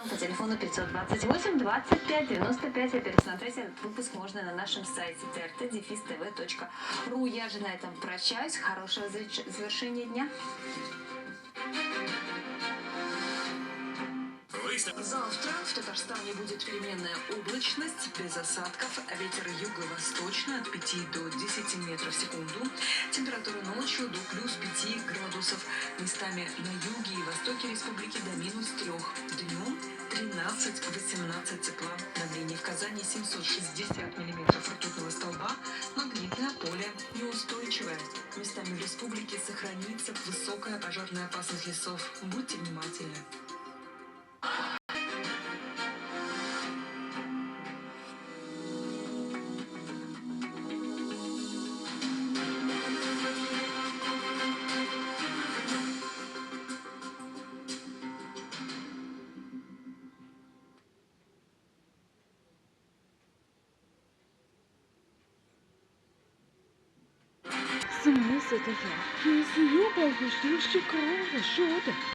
По телефону 528 25 95. А пересмотреть этот выпуск можно на нашем сайте trt-tv.ru. Я же на этом прощаюсь. Хорошего завершения дня. Завтра в Татарстане будет переменная облачность, без осадков, ветер юго-восточный от 5 до 10 метров в секунду. Температура ночью до плюс 5 градусов. Местами на юге и востоке республики до минус 3. Днем 13-18 тепла. Давление в Казани 760 миллиметров ртутного столба. Магнитное поле неустойчивое. Местами в республике сохранится высокая пожарная опасность лесов. Будьте внимательны. Смысл это я? Если я похож, что кого, что-то.